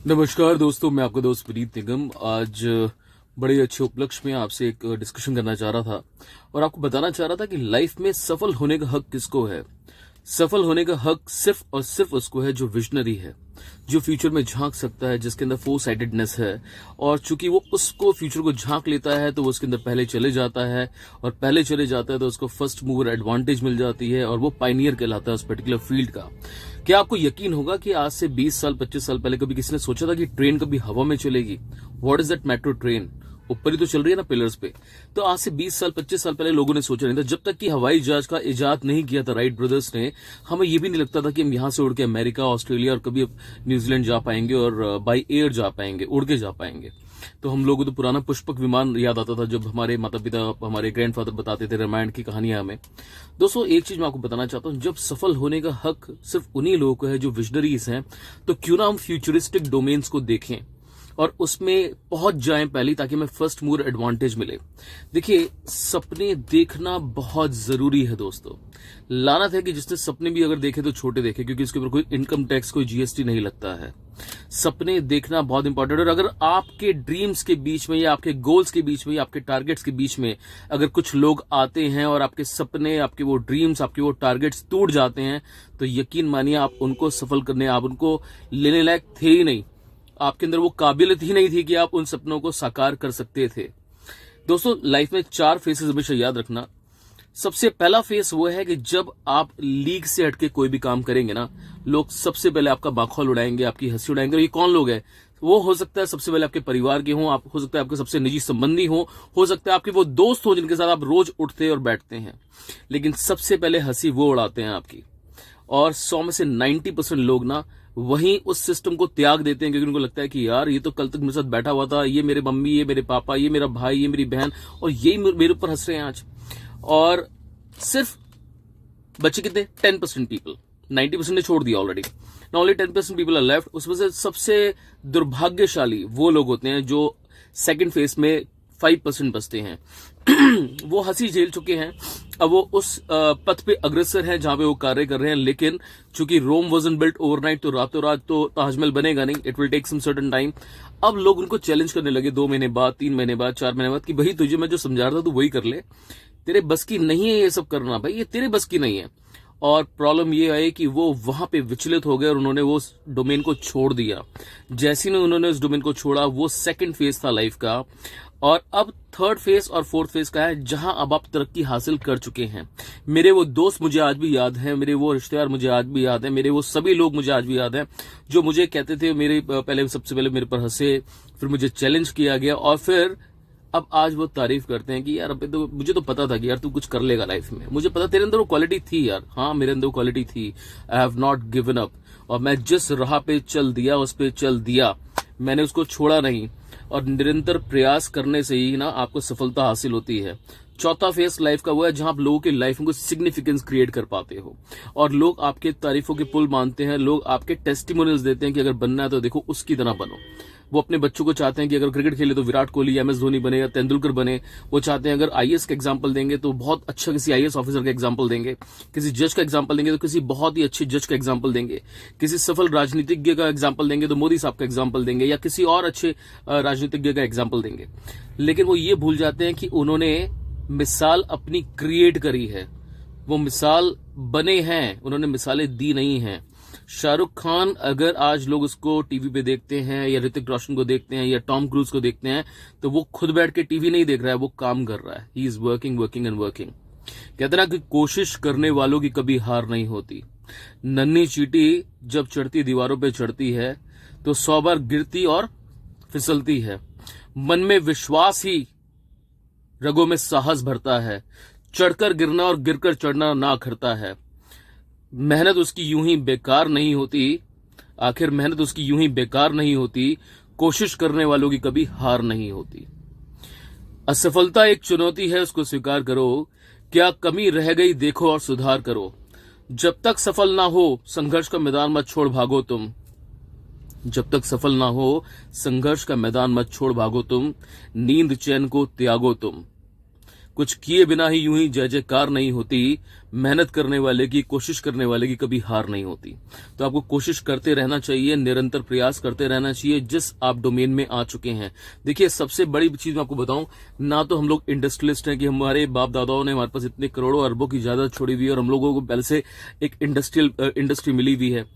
नमस्कार दोस्तों, मैं आपका दोस्त विनीत निगम। आज बड़े अच्छे उपलक्ष्य में आपसे एक डिस्कशन करना चाह रहा था और आपको बताना चाह रहा था कि लाइफ में सफल होने का हक किसको है। सफल होने का हक सिर्फ और सिर्फ उसको है जो विजनरी है, जो फ्यूचर में झांक सकता है, जिसके अंदर फोर साइडेडनेस है। और चूंकि वो उसको फ्यूचर को झांक लेता है तो वो उसके अंदर पहले चले जाता है, और पहले चले जाता है तो उसको फर्स्ट मूवर एडवांटेज मिल जाती है और वो पायनियर कहलाता है उस पर्टिकुलर फील्ड का। क्या आपको यकीन होगा कि आज से 20 साल 25 साल पहले कभी किसी ने सोचा था कि ट्रेन कभी हवा में चलेगी? What is that metro train? ऊपर ही तो चल रही है ना, पिलर्स पे। तो आज से 20 साल 25 साल पहले लोगों ने सोचा नहीं था। जब तक कि हवाई जहाज का इजाद नहीं किया था राइट ब्रदर्स ने, हमें ये भी नहीं लगता था कि हम यहां से उड़ के अमेरिका, ऑस्ट्रेलिया और कभी न्यूजीलैंड जा पाएंगे और बाई एयर जा पाएंगे, उड़ के जा पाएंगे। तो हम लोगों को तो पुराना पुष्पक विमान याद आता था जब हमारे माता पिता, हमारे ग्रैंडफादर बताते थे रामायण की कहानियां हमें। दोस्तों, एक चीज मैं आपको बताना चाहता हूं, जब सफल होने का हक सिर्फ उन्हीं लोगों को है जो विजनरीज हैं, तो क्यों ना हम फ्यूचरिस्टिक डोमेन्स को देखें और उसमें पहुंच जाएं पहले, ताकि हमें फर्स्ट मूवर एडवांटेज मिले। देखिए, सपने देखना बहुत जरूरी है दोस्तों। लानत है कि जिसने सपने भी अगर देखे तो छोटे देखे, क्योंकि इसके ऊपर कोई इनकम टैक्स, कोई जीएसटी नहीं लगता है। सपने देखना बहुत इंपॉर्टेंट है। और अगर आपके ड्रीम्स के बीच में या आपके गोल्स के बीच में या आपके टारगेट्स के बीच में अगर कुछ लोग आते हैं और आपके सपने, आपके वो ड्रीम्स, आपके वो टारगेट्स टूट जाते हैं, तो यकीन मानिए आप उनको सफल करने, आप उनको लेने लायक थे ही नहीं। आपके अंदर वो काबिलियत ही नहीं थी कि आप उन सपनों को साकार कर सकते थे। दोस्तों, लाइफ में 4 फेसेस हमेशा याद रखना। सबसे पहला फेस वो है कि जब आप लीग से हटके कोई भी काम करेंगे ना, लोग सबसे पहले आपका माखौल उड़ाएंगे, आपकी हंसी उड़ाएंगे। और ये कौन लोग हैं? वो हो सकता है सबसे पहले आपके परिवार के हों, आप हो सकता है आपके सबसे निजी संबंधी हो सकता है आपके वो दोस्त हो जिनके साथ आप रोज उठते और बैठते हैं। लेकिन सबसे पहले हंसी वो उड़ाते हैं आपकी। और 100 में से 90% लोग ना वहीं उस सिस्टम को त्याग देते हैं, क्योंकि उनको लगता है कि यार ये तो कल तक मेरे साथ बैठा हुआ था, ये मेरे मम्मी, ये मेरे पापा, ये मेरा भाई, ये मेरी बहन, और यही मेरे ऊपर हंस रहे हैं आज। और सिर्फ बच्चे कितने? 10% पीपल। 90% ने छोड़ दिया ऑलरेडी। ना ओनली 10% पीपल आर लेफ्ट। उसमें से सबसे दुर्भाग्यशाली वो लोग होते हैं जो सेकंड फेज में 5% बचते हैं। वो हंसी झेल चुके हैं, अब वो उस पथ पे अग्रसर हैं जहां पे वो कार्य कर रहे हैं। लेकिन चूंकि रोम वाजंट बिल्ट ओवरनाइट, तो रातों रात तो ताजमहल बनेगा नहीं। It will take some certain time. अब लोग उनको चैलेंज करने लगे 2 महीने बाद, 3 महीने बाद, 4 महीने बाद, कि भाई तुझे मैं जो समझा रहा था तू वही कर ले, तेरे बस की नहीं है ये सब करना, भाई ये तेरे बस की नहीं है। और प्रॉब्लम ये है कि वो वहां पे विचलित हो गए और उन्होंने वो डोमेन को छोड़ दिया। जैसे ही उन्होंने उस डोमेन को छोड़ा, वो सेकंड फेज था लाइफ का। और अब थर्ड फेज और फोर्थ फेज का है, जहां अब आप तरक्की हासिल कर चुके हैं। मेरे वो दोस्त मुझे आज भी याद हैं, मेरे वो रिश्तेदार मुझे आज भी याद हैं, मेरे वो सभी लोग मुझे आज भी याद हैं जो मुझे कहते थे, मेरे पहले सबसे पहले मेरे पर हंसे, फिर मुझे चैलेंज किया गया, और फिर अब आज वो तारीफ करते हैं कि यार अबे तो मुझे तो पता था कि यार तू कुछ कर लेगा लाइफ में। मुझे पता तेरे अंदर वो क्वालिटी थी यार। हाँ, मेरे अंदर वो क्वालिटी थी। I have not given up. और मैं जिस राह पे चल दिया उस पे चल दिया, मैंने उसको छोड़ा नहीं। और निरंतर प्रयास करने से ही ना आपको सफलता हासिल होती है। चौथा फेस लाइफ का वो है जहां आप लोगों की लाइफ में कुछ सिग्निफिकेंस क्रिएट कर पाते हो और लोग आपके तारीफों के पुल मानते हैं, लोग आपके टेस्टिमोनियल्स देते हैं कि अगर बनना है तो देखो उसकी तरह बनो। वो अपने बच्चों को चाहते हैं कि अगर क्रिकेट खेले तो विराट कोहली, एमएस धोनी बने या तेंदुलकर बने। वो चाहते हैं अगर आईएएस का एग्जांपल देंगे तो बहुत अच्छा किसी आईएएस ऑफिसर का एग्जांपल देंगे, किसी जज का एग्जांपल देंगे तो किसी बहुत ही अच्छे जज का एग्जांपल देंगे, किसी सफल राजनीतिज्ञ का एग्जांपल देंगे तो मोदी साहब का एग्जांपल देंगे, या किसी और अच्छे राजनीतिज्ञ का एग्जांपल देंगे। लेकिन वो ये भूल जाते हैं कि उन्होंने मिसाल अपनी क्रिएट करी है, वो मिसाल बने हैं, उन्होंने मिसालें दी नहीं हैं। शाहरुख खान, अगर आज लोग उसको टीवी पे देखते हैं, या ऋतिक रोशन को देखते हैं, या टॉम क्रूज को देखते हैं, तो वो खुद बैठ के टीवी नहीं देख रहा है, वो काम कर रहा है। He is working working and working. कहते ना कि कोशिश करने वालों की कभी हार नहीं होती। नन्ही चींटी जब चढ़ती दीवारों पे चढ़ती है तो 100 बार गिरती और फिसलती है। मन में विश्वास ही रगों में साहस भरता है। चढ़कर गिरना और गिरकर चढ़ना ना करता है। मेहनत उसकी यूं ही बेकार नहीं होती। आखिर मेहनत उसकी यूं ही बेकार नहीं होती। कोशिश करने वालों की कभी हार नहीं होती। असफलता एक चुनौती है, उसको स्वीकार करो। क्या कमी रह गई देखो और सुधार करो। जब तक सफल ना हो संघर्ष का मैदान मत छोड़ भागो तुम। जब तक सफल ना हो संघर्ष का मैदान मत छोड़ भागो तुम। नींद चैन को त्यागो तुम। कुछ किए बिना ही यूं ही जय जयकार नहीं होती, मेहनत करने वाले की, कोशिश करने वाले की कभी हार नहीं होती। तो आपको कोशिश करते रहना चाहिए, निरंतर प्रयास करते रहना चाहिए जिस आप डोमेन में आ चुके हैं। देखिए, सबसे बड़ी चीज मैं आपको बताऊं, ना तो हम लोग इंडस्ट्रियलिस्ट हैं कि हमारे बाप दादाओं ने हमारे पास इतने करोड़ों अरबों की जायदाद छोड़ी हुई है और हम लोगों को पहले से एक इंडस्ट्री मिली हुई है।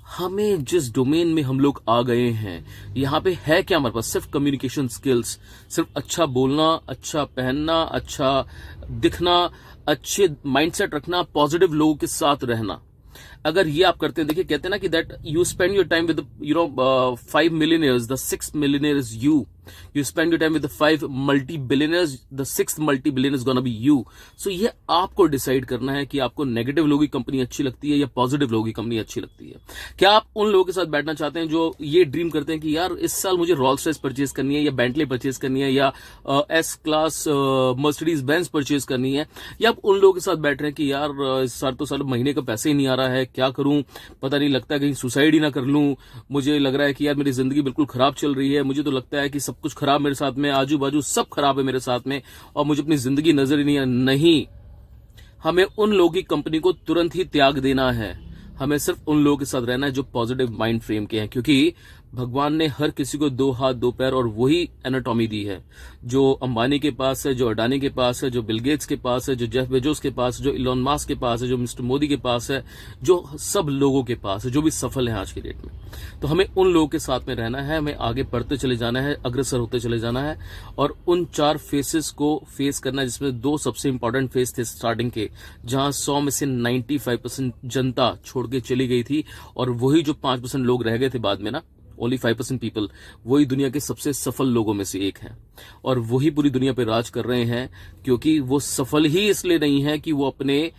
हमें जिस डोमेन में हम लोग आ गए हैं, यहाँ पे है क्या हमारे पास? सिर्फ कम्युनिकेशन स्किल्स, सिर्फ अच्छा बोलना, अच्छा पहनना, अच्छा दिखना, अच्छे माइंडसेट रखना, पॉजिटिव लोगों के साथ रहना। अगर ये आप करते हैं, देखिए कहते हैं ना कि that you spend your time with 5 millionaires, the 6th millionaire is you. You spend your time with the 5 multi-billionaires, the 6th multi-billionaire is gonna be you. So ये आपको डिसाइड करना है कि आपको नेगेटिव लोगों की कंपनी अच्छी लगती है या पॉजिटिव लोगों की कंपनी अच्छी लगती है। क्या आप उन लोगों के साथ बैठना चाहते हैं जो ये ड्रीम करते हैं कि यार इस साल मुझे रोल्स रॉयस परचेज करनी है या बेंटले परचेज करनी है या S class Mercedes Benz purchase करनी है, या आप उन लोगों के साथ बैठ रहे हैं कि यार इस साल तो साल महीने का पैसे ही नहीं आ रहा है, क्या करूं, पता नहीं लगता है कहीं सुसाइड ही ना कर लूं, मुझे लग रहा है कि यार मेरी जिंदगी बिल्कुल खराब चल रही है, मुझे तो लगता है कि सब कुछ खराब मेरे साथ में, आजू बाजू सब खराब है मेरे साथ में और मुझे अपनी जिंदगी नजर ही नहीं है। नहीं, हमें उन लोगों की कंपनी को तुरंत ही त्याग देना है। हमें सिर्फ उन लोगों के साथ रहना है जो पॉजिटिव माइंड फ्रेम के हैं, क्योंकि भगवान ने हर किसी को 2 हाथ 2 पैर और वही एनाटॉमी दी है। जो अंबानी के पास है, जो अडानी के पास है, जो बिल गेट्स के पास है, जो जेफ बेजोस के पास है, जो इलॉन मस्क के पास है, जो मिस्टर मोदी के पास है, जो सब लोगों के पास है, जो भी सफल है आज की डेट में। तो हमें उन लोगों के साथ में रहना है, हमें आगे बढ़ते चले जाना है, अग्रसर होते चले जाना है और उन 4 फेसेस को फेस करना है, जिसमें 2 सबसे इंपॉर्टेंट फेस थे स्टार्टिंग के, जहां 100 में से 95% जनता छोड़ के चली गई थी और वही जो 5% लोग रह गए थे बाद में ना, ओनली 5% पीपल, वही दुनिया के सबसे सफल लोगों में से एक हैं और वही पूरी दुनिया पे राज कर रहे हैं, क्योंकि वो सफल ही इसलिए नहीं है कि वो अपने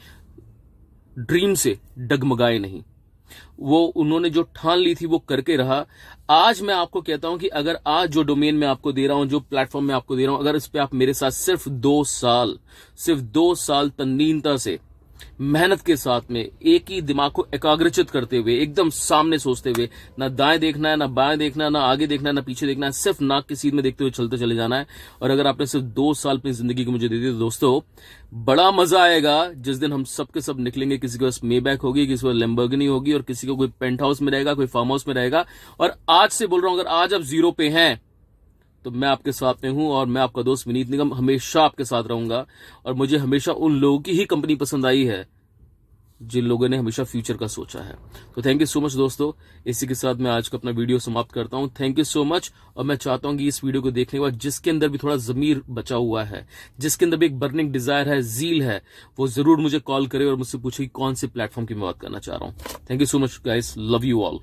ड्रीम से डगमगाए नहीं, वो उन्होंने जो ठान ली थी वो करके रहा। आज मैं आपको कहता हूं कि अगर आज जो डोमेन में आपको दे रहा हूं, जो प्लेटफॉर्म में आपको दे रहा हूं, अगर इस पे आप मेरे साथ सिर्फ 2 साल तन्नीनता से, मेहनत के साथ में, एक ही दिमाग को एकाग्रचित करते हुए, एकदम सामने सोचते हुए, ना दाएं देखना है, ना बाएं देखना है, ना आगे देखना है, ना पीछे देखना है, सिर्फ नाक की सीध में देखते हुए चलते चले जाना है। और अगर आपने सिर्फ 2 साल अपनी जिंदगी को मुझे दे दी तो दोस्तों, बड़ा मजा आएगा जिस दिन हम सब के सब निकलेंगे। किसी के पास मेबैक होगी, किसी को लैम्बोर्गिनी होगी और किसी को कोई पेंट हाउस में रहेगा, कोई फार्म हाउस में रहेगा। और आज से बोल रहा हूं, अगर आज आप 0 पे हैं तो मैं आपके साथ में हूं और मैं आपका दोस्त विनीत निगम हमेशा आपके साथ रहूंगा। और मुझे हमेशा उन लोगों की ही कंपनी पसंद आई है जिन लोगों ने हमेशा फ्यूचर का सोचा है। तो थैंक यू सो मच दोस्तों, इसी के साथ मैं आज का अपना वीडियो समाप्त करता हूं। Thank you so much. और मैं चाहता हूं कि इस वीडियो को देखने के बाद जिसके अंदर भी थोड़ा जमीर बचा हुआ है, जिसके अंदर भी एक बर्निंग डिजायर है, जील है, वो जरूर मुझे कॉल करे और मुझसे पूछे कि कौन से प्लेटफॉर्म की मैं बात करना चाह रहा हूं। Thank you so much guys, love you all.